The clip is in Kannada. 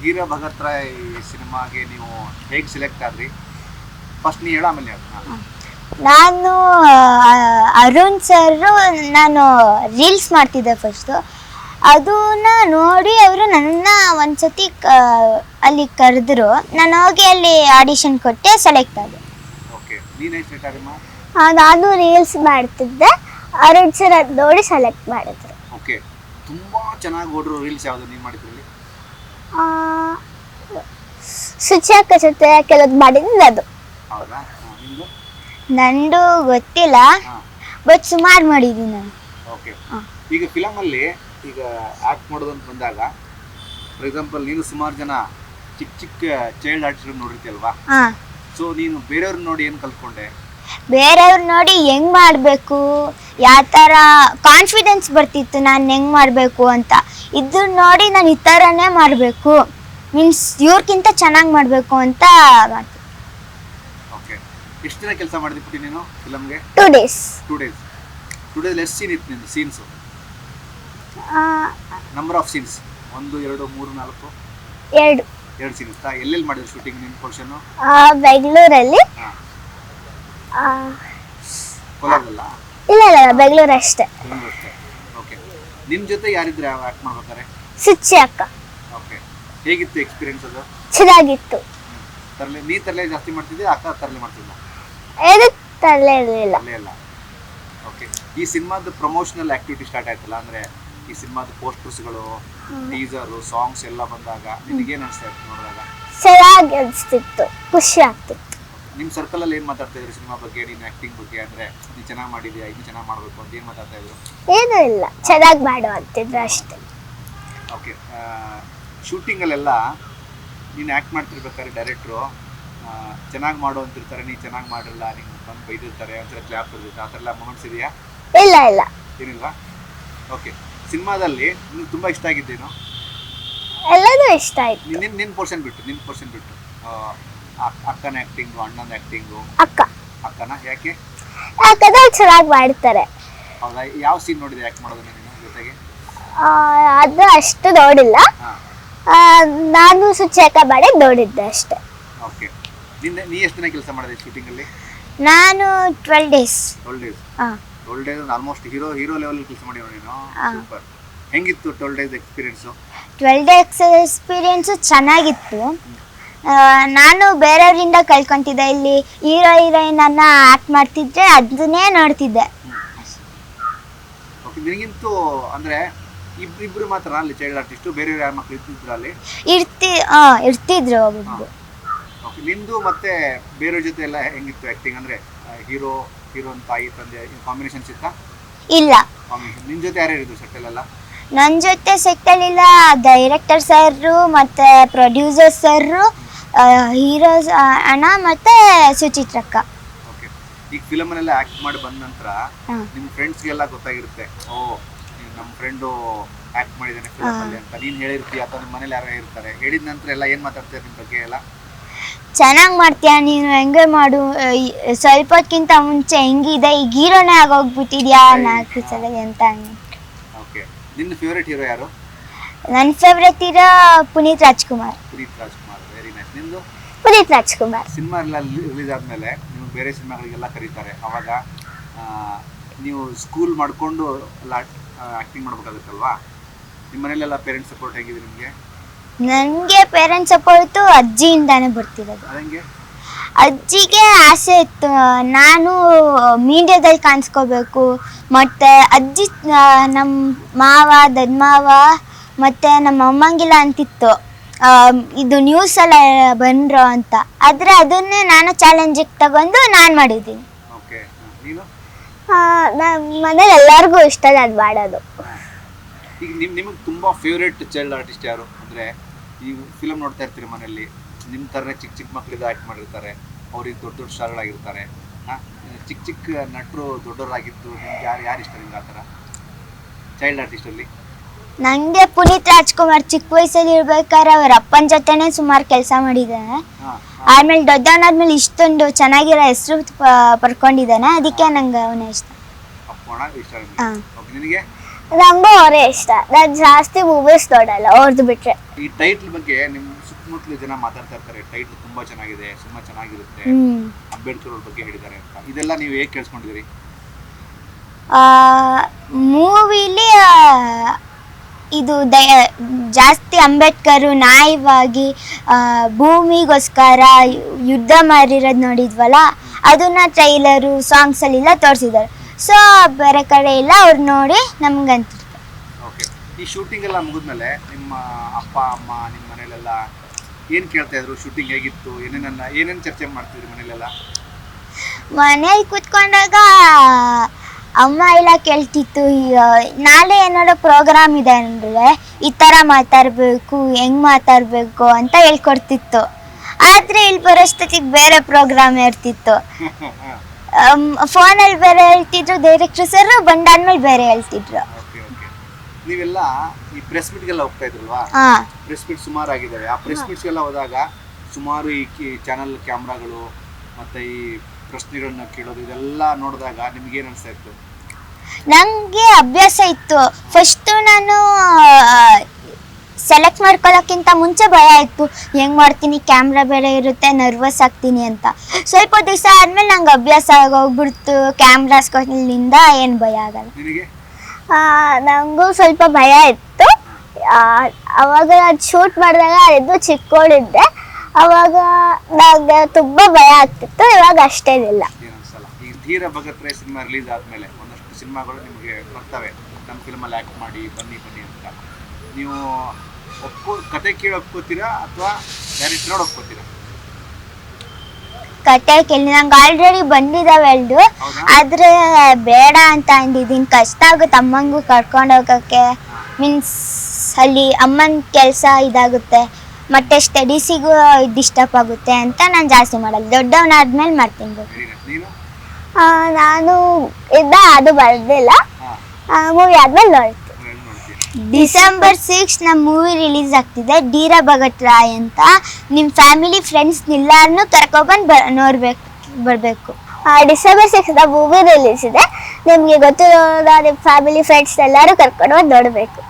ಧೀರ ಭಗತ್ ರಾಯ್ ಸಿನಿಮಾಗೆ ನೀವು ಹೇಗೆ ಸೆಲೆಕ್ಟ್ ಆದ್ರಿ? ಫಸ್ಟ್ ನೀ ಹೇಳು, ಆಮೇಲೆ ಹೇಳು. ನಾನು ಅರುಣ್ ಸರ್ ನಾನು ರೀಲ್ಸ್ ಮಾಡ್ತಿದ್ದೆ ಫಸ್ಟು. ಅದನ್ನ ನೋಡಿ ಅವರು ನನ್ನ ಒಂದ್ಸತಿ ಅಲ್ಲಿ ಕರೆದ್ರು. ನಾನು ಹೋಗಿ ಅಲ್ಲಿ ಆಡಿಷನ್ ಕೊಟ್ಟೆ, ಸೆಲೆಕ್ಟ್ ಆದೆ. ನಾನು ರೀಲ್ಸ್ ಮಾಡ್ತಿದ್ದೆ, ಅರುಣ್ ಸರ್ ಅದು ನೋಡಿ ಸೆಲೆಕ್ಟ್ ಮಾಡಿದ್ರು. ಓಕೆ, ತುಂಬಾ ಚೆನ್ನಾಗಿ ಓಡಿರೋ ರೀಲ್ಸ್ ಯಾವುದು ನೀವು ಮಾಡಿದ್ರಲ್ಲಿ? ಸುಚಿಯಕ್ಕ ಜೊತೆ ಕೆಲವು ಮಾಡಿದ್ದು ಅದು. ಹೌದಾ? ನಂದು ಗೊತ್ತಿಲ್ಲ, ಬಟ್ ಸುಮಾರು ಮಾಡಿದ್ದೀನಿ ನಾನು. ಓಕೆ, ಈಗ ಫಿಲಮಲ್ಲಿ ಈಗ ಆ್ಯಕ್ಟ್ ಮಾಡೋದು ಅಂತ ಬಂದಾಗ, ಫಾರ್ ಎಕ್ಸಾಂಪಲ್ ನೀನು ಸುಮಾರು ಜನ ಚಿಕ್ಕ ಚಿಕ್ಕ ಚೈಲ್ಡ್ ಆರ್ಟಿಸ್ಟ್ ನೋಡಿರ್ತೀಯಲ್ವಾ? ಸೊ ನೀನು ಬೇರೆಯವ್ರನ್ನ ನೋಡಿ ಏನು ಕಲ್ತ್ಕೊಂಡೆ? ಬೇರೆಯವ್ರು ನೋಡಿ ಹೆಂಗ್ ಮಾಡಬೇಕು, ಯಾವ ಥರ ಕಾನ್ಫಿಡೆನ್ಸ್ ಬರ್ತಿತ್ತು ನಾನು ಹೆಂಗ್ ಮಾಡಬೇಕು ಅಂತ. ಇದು ನೋಡಿ ನಾನು ಈ ಥರನೇ ಮಾಡಬೇಕು, ಮೀನ್ಸ್ ಇವ್ರಿಗಿಂತ ಚೆನ್ನಾಗಿ ಮಾಡಬೇಕು ಅಂತ ಮಾಡ್ತೀನಿ. ಓಕೆ, ಎಷ್ಟು ದಿನ ಕೆಲಸ ಮಾಡಿದ್ಬಿಟ್ಟು ನೀನು ಫಿಲಮ್ಗೆ? 2 days. 2 days. 2 days ಎಷ್ಟು ಸೀನ್ ಇತ್ತು ನಿಂದು? Scenes number of scenes 1 2 3 4 2 scene ಇತ್ತಾ? ಎಲ್ಲೆಲ್ಲಿ ಮಾಡಿದ್ರು ಶೂಟಿಂಗ್ ನಿನ್ನ ಪೋರ್ಷನ್? ಬೆಂಗಳೂರಲ್ಲಿ. ಕೋಲಾರಲ್ಲ? ಇಲ್ಲ ಬೆಂಗಳೂರು ಅಷ್ಟೇ. ಓಕೆ, ನಿಮ್ಮ ಜೊತೆ ಯಾರಿದ್ರೆ ಆ್ಯಕ್ಟ್ ಮಾಡ್ಬೇಕಾರೆ? ಸುಚ್ಚಿ ಅಕ್ಕ. ಓಕೆ, ಹೇಗಿತ್ತು ಎಕ್ಸ್ಪೀರಿಯನ್ಸ್ ಅದು? ಚೆನ್ನಾಗಿತ್ತು. ತರಲೆ ಜಾಸ್ತಿ ಮಾಡ್ತಿದ್ದೆ, ಅಕ್ಕ ತರಲೆ ಮಾಡ್ತಿದ್ದ? ಏನು ತರಲೆ ಇರಲಿಲ್ಲ. ಓಕೆ, ಈ ಸಿನಿಮಾದ ಪ್ರಮೋಷನಲ್ ಆಕ್ಟಿವಿಟಿ ಸ್ಟಾರ್ಟ್ ಆಯ್ತಲ್ಲ, ಅಂದ್ರೆ ಈ ಸಿನಿಮಾದ ಪೋಸ್ಟರ್ಸ್ಗಳು, ಟೀಸರು, ಸಾಂಗ್ಸ್ ಎಲ್ಲ ಬಂದಾಗ ನಿನಗೇನು ಅನಿಸ್ತಾ ಇತ್ತು ನೋಡಿದಾಗ? ಚೆನ್ನಾಗಿ ಅನಿಸ್ತಿತ್ತು, ಖುಷಿ ಆಗ್ತಿತ್ತು. ನಿಮ್ಮ ಸರ್ಕಲಲ್ಲಿ ಏನು ಮಾತಾಡ್ತಾ ಇದ್ರು ಸಿನಿಮಾ ಬಗ್ಗೆ, ನೀನು ಆ್ಯಕ್ಟಿಂಗ್ ಬಗ್ಗೆ? ಅಂದರೆ ನೀನು ಚೆನ್ನಾಗಿ ಮಾಡಿದ್ಯಾ, ಇನ್ನೂ ಚೆನ್ನಾಗಿ ಮಾಡಬೇಕು ಅಂತ ಏನು ಮಾತಾಡ್ತಾ ಇದ್ರು? ಏನೂ ಇಲ್ಲ, ಚೆನ್ನಾಗಿ ಮಾಡು ಅಂತಿದ್ರು ಅಷ್ಟೇ. ಓಕೆ, ಶೂಟಿಂಗಲ್ಲೆಲ್ಲ ನೀನು ಆ್ಯಕ್ಟ್ ಮಾಡ್ತಿರ್ಬೇಕಾದ್ರೆ ಡೈರೆಕ್ಟ್ರು ಚೆನ್ನಾಗಿ ಮಾಡು ಅಂತಿರ್ತಾರೆ, ನೀನು ಚೆನ್ನಾಗಿ ಮಾಡಿರಲ್ಲ, ನಿಂಗೆ ಬಂದು ಬೈದಿರ್ತಾರೆ, ಒಂಥರ ಕ್ಲಾಪ್ ಇರುತ್ತೆ, ಆ ಥರ ಎಲ್ಲ ಮೊಮೆಂಟ್ಸ್ ಇದೆಯಾ? ಇಲ್ಲ ಏನಿಲ್ವಾ? ಓಕೆ, ಸಿನಿಮಾದಲ್ಲಿ ನಿಮ್ಗೆ ತುಂಬ ಇಷ್ಟ ಆಗಿದ್ದೇನು? ಎಲ್ಲನೂ ಇಷ್ಟ ಆಯ್ತು. ನಿನ್ನ ಪೋರ್ಷನ್ ಬಿಟ್ಟು ಅಕ್ಕನ ಆ್ಯಕ್ಟಿಂಗು, ಅಣ್ಣನ ಆ್ಯಕ್ಟಿಂಗು? ಅಕ್ಕನ ಯಾಕೆ? ಯಾಕಂದ್ರೆ ಚೆನ್ನಾಗಿ ಮಾಡ್ತಾರೆ. ಹೌದಾ? ಯಾವ ಸೀನ್ ನೋಡಿದೆ ಆ್ಯಕ್ಟ್ ಮಾಡೋದು ನೀನು ಜೊತೆಗೆ? ಅದು ಅಷ್ಟು ನೋಡಿಲ್ಲ, ನಾನು ಸುಚ್ಚೇಕ ಮಾಡಿ ನೋಡಿದ್ದೆ ಅಷ್ಟೇ. ಓಕೆ, ನೀ ಎಷ್ಟು ದಿನ ಕೆಲಸ ಮಾಡಿದೆ ಶೂಟಿಂಗಲ್ಲಿ? ನಾನು 12 days. 12 days almost hero level ಕೆಲಸ ಮಾಡಿರೋ ನೀನು. ಸೂಪರ್. ಹೆಂಗಿತ್ತು 12 days ಎಕ್ಸ್ಪೀರಿಯನ್ಸು? 12 days ಎಕ್ಸ್ಪೀರಿಯನ್ಸು ಚೆನ್ನಾಗಿತ್ತು. ನಾನು ಬೇರೆಯವರಿಂದ ಕಲ್ತ್ಕೊಂತಿದ್ದೆ. ಇಲ್ಲಿ ಹೀರೋಯಿನ್ ಅನ್ನ ಆಕ್ಟ್ ಮಾಡ್ತಿದ್ರೆ ಅದನ್ನೇ ನೋಡ್ತಿದ್ದೆ. ಓಕೆ, ನಿನಗಿಂತೂ ಅಂದರೆ ಇಬ್ರು ಮಾತ್ರ ಅಲ್ಲಿ ಚೈಲ್ಡ್ ಆರ್ಟಿಸ್ಟು, ಬೇರೆಯವ್ರು ಯಾರು ಮಕ್ಕಳು ಇರ್ತಿದ್ರು ಅಲ್ಲಿ? ಇರ್ತಿದ್ರು ಒಬ್ಬೊಬ್ರು. ಓಕೆ, ನಿಂದು ಮತ್ತೆ ಬೇರೆಯವ್ರ ಜೊತೆ ಎಲ್ಲ ಹೆಂಗಿತ್ತು ಆ್ಯಕ್ಟಿಂಗ್? ಅಂದರೆ ಹೀರೋನ್ ತಾಯಿ ತಂದೆ ಕಾಂಬಿನೇಷನ್ಸ್ ಇತ್ತಾ? ಇಲ್ಲ. ನಿನ್ನ ಜೊತೆ ಯಾರ್ಯಾರು ಇದ್ರು ಸೆಟ್ಟಲ್ಲೆಲ್ಲ? ನನ್ನ ಜೊತೆ ಸೆಟ್ಟಲ್ಲಿಲ್ಲ, ಡೈರೆಕ್ಟರ್ ಸರ್ರು ಮತ್ತು ಪ್ರೊಡ್ಯೂಸರ್ ಸರ್ರು, ಹೀರೋಸ್ ಅಣ್ಣ ಮತ್ತು ಸುಚಿತ್ರಕ್ಕ. ಓಕೆ, ಈಗ ಫಿಲಮಲ್ಲೆಲ್ಲ ಆ್ಯಕ್ಟ್ ಮಾಡಿ ಬಂದ ನಂತರ ನಿಮ್ಮ ಫ್ರೆಂಡ್ಸ್ಗೆಲ್ಲ ಗೊತ್ತಾಗಿರುತ್ತೆ, ನಮ್ಮ ಫ್ರೆಂಡು ಆ್ಯಕ್ಟ್ ಮಾಡಿದ್ದಾನೆ ಫಿಲಮಲ್ಲಿ ಅಂತ ನೀನು ಹೇಳಿರ್ತೀಯ, ಅಥವಾ ನಿಮ್ಮ ಮನೇಲಿ ಯಾರೋ ಇರ್ತಾರೆ. ಹೇಳಿದ ನಂತರ ಎಲ್ಲ ಏನು ಮಾತಾಡ್ತಾರೆ ನಿಮ್ಮ ಬಗ್ಗೆ ಎಲ್ಲ? ಚೆನ್ನಾಗಿ ಮಾಡ್ತೀಯ ನೀನು, ಹೆಂಗೆ ಮಾಡು, ಸ್ವಲ್ಪ ಹೊತ್ತಿಗಿಂತ ಮುಂಚೆ ಹೆಂಗಿದೆ, ಈಗ ಹೀರೋನೇ ಆಗೋಗ್ಬಿಟ್ಟಿದ್ಯಾ 4 ಸಲ ಅಂತ. ಓಕೆ, ನಿನ್ನ ಫೇವ್ರೆಟ್ ಹೀರೋ ಯಾರು? ನನ್ನ favourite hero Puneeth Rajkumar. Very nice. ನಿಂದು? ಪುನೀತ್ ರಾಜ್ಕುಮಾರ್. ಸಿನಿಮಾ ಎಲ್ಲ ರಿಲೀಸ್ ಆದಮೇಲೆ ನೀವು ಬೇರೆ ಸಿನಿಮಾಗಳಿಗೆಲ್ಲ ಕರೀತಾರೆ, ಅವಾಗ ನೀವು ಸ್ಕೂಲ್ ಮಾಡಿಕೊಂಡು ಎಲ್ಲ ಆ್ಯಕ್ಟಿಂಗ್ ಮಾಡ್ಬೇಕಾಗುತ್ತಲ್ವಾ? ನಿಮ್ಮ ಮನೇಲೆಲ್ಲ ಪೇರೆಂಟ್ಸ್ ಸಪೋರ್ಟ್ ಹೇಗಿದೆ ನಿಮಗೆ? ನನಗೆ ಪೇರೆಂಟ್ಸ್ ಸಪೋರ್ಟು ಅಜ್ಜಿಯಿಂದಾನೇ ಬರ್ತಿರೋದು. ಅಜ್ಜಿಗೆ ಆಸೆ ಇತ್ತು ನಾನು ಮೀಡಿಯಾದಲ್ಲಿ ಕಾಣಿಸ್ಕೋಬೇಕು, ಮತ್ತು ಅಜ್ಜಿ ನಮ್ಮ ಮಾವ, ದೊಡ್ಡಮಾವ ಮತ್ತು ನಮ್ಮ ಅಮ್ಮಂಗಿಲ್ಲ ಅಂತಿತ್ತು ಇದು ನ್ಯೂಸೆಲ್ಲ ಬಂದ್ರು ಅಂತ. ಆದರೆ ಅದನ್ನೇ ನಾನು ಚಾಲೆಂಜಿಗೆ ತಗೊಂಡು ನಾನು ಮಾಡಿದ್ದೀನಿ. ನಮ್ಮ ಮನೇಲಿ ಎಲ್ಲರಿಗೂ ಇಷ್ಟ ಅದು ಮಾಡೋದು. ಈಗ ನಿಮಗೆ ತುಂಬ ಫೇವ್ರೇಟ್ ಚೈಲ್ಡ್ ಆರ್ಟಿಸ್ಟ್ ಯಾರು? ಅಂದರೆ ಈ ಫಿಲಮ್ ನೋಡ್ತಾ ಇರ್ತೀರಿ ಮನೆಯಲ್ಲಿ, ನಿಮ್ಮ ಥರನೇ ಚಿಕ್ಕ ಚಿಕ್ಕ ಮಕ್ಕಳಿದ್ದು ಆ್ಯಕ್ಟ್ ಮಾಡಿರ್ತಾರೆ, ಅವ್ರಿಗೆ ದೊಡ್ಡ ಸ್ಟಾರ್ಗಳಾಗಿರ್ತಾರೆ. ಚಿಕ್ಕ ನಟರು ದೊಡ್ಡವರಾಗಿದ್ದು ನಿಮ್ಗೆ ಯಾರು ಇಷ್ಟ ನಿಮ್ಗೆ ಆ ಥರ ಚೈಲ್ಡ್ ಆರ್ಟಿಸ್ಟಲ್ಲಿ? ನನಗೆ ಪುನೀತ್ ರಾಜ್ಕುಮಾರ್. ಚಿಕ್ಕ ವಯಸ್ಸಲ್ಲಿ ಇರ್ಬೇಕಾದ್ರೆ ಅವ್ರ ಅಪ್ಪನ ಜೊತೆನೇ ಸುಮಾರು ಕೆಲಸ ಮಾಡಿದ್ದಾನೆ. ಆಮೇಲೆ ದೊಡ್ಡವನಾದ್ಮೇಲೆ ಇಷ್ಟೊಂದು ಚೆನ್ನಾಗಿರೋ ಹೆಸರು ಪಡ್ಕೊಂಡಿದ್ದಾನೆ, ಅದಕ್ಕೆ ನಂಗೆ ಅವನೇ ಇಷ್ಟ. ನಿನಗೆ? ನಂಗೂ ಅವರೇ ಇಷ್ಟ. ನಾನು ಜಾಸ್ತಿ ಮೂವೀಸ್ ನೋಡಲ್ಲ ಅವ್ರದ್ದು ಬಿಟ್ರೆ. ಈ ಟೈಟ್ಲ್ ಬಗ್ಗೆ ನಿಮ್ಮ ಸುತ್ತಮುತ್ತಲು ಜನ ಮಾತಾಡ್ತಾ ಇರ್ತಾರೆ, ಟೈಟ್ಲ್ ತುಂಬಾ ಚೆನ್ನಾಗಿದೆ, ತುಂಬಾ ಚೆನ್ನಾಗಿರುತ್ತೆ, ಅಂಬೇಡ್ಕರ್ ಅವ್ರ ಬಗ್ಗೆ ಹೇಳಿದ್ದಾರೆ ಅಂತ. ಇದೆಲ್ಲ ನೀವು ಹೇಗೆ ಕೇಳಿಸ್ಕೊಂಡಿದ್ದೀರಿ? ಮೂವಿಲಿ ಇದು ಜಾಸ್ತಿ ಅಂಬೇಡ್ಕರ್ ನ್ಯಾಯವಾಗಿ ಭೂಮಿಗೋಸ್ಕರ ಯುದ್ಧ ಮಾಡಿರೋದು ನೋಡಿದ್ವಲ್ಲ, ಅದನ್ನ ಟ್ರೈಲರು ಸಾಂಗ್ಸಲ್ಲೆಲ್ಲ ತೋರಿಸಿದ್ದಾರೆ. ಸೊ ಬೇರೆ ಕಡೆ ಎಲ್ಲ ಅವ್ರು ನೋಡಿ ನಮ್ಗಂತಿರ್ತಾರೆ. ಓಕೆ, ಈ ಶೂಟಿಂಗ್ ಎಲ್ಲ ಮುಗಿದ್ಮೇಲೆ ನಿಮ್ಮ ಅಪ್ಪ ಅಮ್ಮ ನಿಮ್ಮ ಮನೇಲೆಲ್ಲ ಏನು ಕೇಳ್ತಾ ಇದ್ರು? ಶೂಟಿಂಗ್ ಹೇಗಿತ್ತು, ಏನೇನು ಚರ್ಚೆ ಮಾಡ್ತಿದ್ರು ಮನೇಲೆಲ್ಲ? ಮನೇಲಿ ಕೂತ್ಕೊಂಡಾಗ ಅಮ್ಮ ಎಲ್ಲ ಕೇಳ್ತಿತ್ತು, ನಾಳೆ ಏನಾದ್ರು ಪ್ರೋಗ್ರಾಮ್ ಇದೆ ಅಂದರೆ ಈ ಥರ ಮಾತಾಡಬೇಕು, ಹೆಂಗೆ ಮಾತಾಡಬೇಕು ಅಂತ ಹೇಳ್ಕೊಡ್ತಿತ್ತು. ಆದರೆ ಇಲ್ಲಿ ಬರೋಷ್ಟೊತ್ತಿಗೆ ಬೇರೆ ಪ್ರೋಗ್ರಾಮ್ ಇರ್ತಿತ್ತು. ಫೋನಲ್ಲಿ ಬೇರೆ ಹೇಳ್ತಿದ್ರು ಡೈರೆಕ್ಟ್ರು ಸರ್, ಬಂದಾದ್ಮೇಲೆ ಬೇರೆ ಹೇಳ್ತಿದ್ರು. ನೀವೆಲ್ಲ ಈ ಪ್ರೆಸ್ ಮೀಟ್ಗೆಲ್ಲ ಹೋಗ್ತಾ ಇದ್ರಲ್ವಾ? ಪ್ರೆಸ್ ಮೀಟ್ ಸುಮಾರು ಆಗಿದ್ದಾವೆ. ಆ ಪ್ರೆಸ್ ಮೀಟ್ಸ್ಗೆಲ್ಲ ಹೋದಾಗ ಸುಮಾರು ಈ ಚಾನಲ್ ಕ್ಯಾಮ್ರಾಗಳು ಮತ್ತು ಈ ಪ್ರಶ್ನೆಗಳನ್ನ ಕೇಳೋದು ಇದೆಲ್ಲ ನೋಡಿದಾಗ ನಿಮ್ಗೇನು ಅನಿಸ್ತಾ ಇತ್ತು? ನನಗೆ ಅಭ್ಯಾಸ ಇತ್ತು. ಫಸ್ಟು ನಾನು ಸೆಲೆಕ್ಟ್ ಮಾಡ್ಕೊಳ್ಳೋಕ್ಕಿಂತ ಮುಂಚೆ ಭಯ ಇತ್ತು, ಹೆಂಗೆ ಮಾಡ್ತೀನಿ, ಕ್ಯಾಮ್ರಾ ಬೇರೆ ಇರುತ್ತೆ, ನರ್ವಸ್ ಆಗ್ತೀನಿ ಅಂತ. ಸ್ವಲ್ಪ ದಿವಸ ಆದಮೇಲೆ ನಂಗೆ ಅಭ್ಯಾಸ ಆಗೋಗ್ಬಿಡ್ತು. ಕ್ಯಾಮ್ರಾಸ್ಗಳಿಂದ ಏನು ಭಯ ಆಗಲ್ಲ. ನನಗೂ ಸ್ವಲ್ಪ ಭಯ ಇತ್ತು. ಅವಾಗ ನಾನು ಶೂಟ್ ಮಾಡಿದಾಗ ಅದು ಚಿಕ್ಕವಳಿದ್ದೆ, ಅವಾಗ ನಂಗೆ ತುಂಬ ಭಯ ಆಗ್ತಿತ್ತು. ಇವಾಗ ಅಷ್ಟೇನಿಲ್ಲ. ಈ ಧೀರ ಭಗತ್ ರೇ ಸಿನಿಮಾ ರಿಲೀಸ್ ಆದಮೇಲೆ ಒಂದಷ್ಟು ಸಿನಿಮಾಗಳು ನಿಮಗೆ ಬರ್ತವೆ, ನಮ್ಮ ಫಿಲ್ಮಲ್ಲಿ ಆ್ಯಕ್ಟ್ ಮಾಡಿ ಬನ್ನಿ ಅಂತ. ನೀವು ಕತೆ ಕೇಳಿ ಒಪ್ಕೋತೀರಾ ಅಥವಾ ಡೈರೆಕ್ಟ್ ನೋಡಿ ಒಪ್ಕೋತೀರಾ? ಕತೆ ಕೇಳಿ ನಂಗೆ ಆಲ್ರೆಡಿ ಬಂದಿದ್ದಾವೆ ಎರಡು, ಆದರೆ ಬೇಡ ಅಂತ ಅಂದಿದ್ದೀನಿ. ಕಷ್ಟ ಆಗುತ್ತೆ ಅಮ್ಮಂಗೂ ಕರ್ಕೊಂಡು ಹೋಗೋಕ್ಕೆ. ಮೀನ್ಸ್ ಅಲ್ಲಿ ಅಮ್ಮನ ಕೆಲಸ ಇದಾಗುತ್ತೆ, ಮತ್ತು ಸ್ಟಡೀಸಿಗೂ ಡಿಸ್ಟರ್ಬ್ ಆಗುತ್ತೆ ಅಂತ ನಾನು ಜಾಸ್ತಿ ಮಾಡಲ್ಲ. ದೊಡ್ಡವನಾದ್ಮೇಲೆ ಮಾಡ್ತೀನಿ. ನಾನು ಅದು ಬರ್ದಿಲ್ಲ, ಮೂವಿ ಆದ್ಮೇಲೆ ನೋಡ್ತೀನಿ. ಡಿಸೆಂಬರ್ 6 ನಮ್ಮ ಮೂವಿ ರಿಲೀಸ್ ಆಗ್ತಿದೆ, ಧೀರ ಭಗತ್ ರಾಯ್ ಅಂತ. ನಿಮ್ಮ ಫ್ಯಾಮಿಲಿ ಫ್ರೆಂಡ್ಸ್ ಎಲ್ಲಾರನ್ನೂ ಕರ್ಕೊಬಂದು ಬರಬೇಕು. ಡಿಸೆಂಬರ್ 6 ಮೂವಿ ರಿಲೀಸ್ ಇದೆ. ನಿಮಗೆ ಗೊತ್ತಿರೋದ ನಿಮ್ಮ ಫ್ಯಾಮಿಲಿ ಫ್ರೆಂಡ್ಸ್ ಎಲ್ಲರೂ ಕರ್ಕೊಂಡು ಬಂದು ನೋಡಬೇಕು.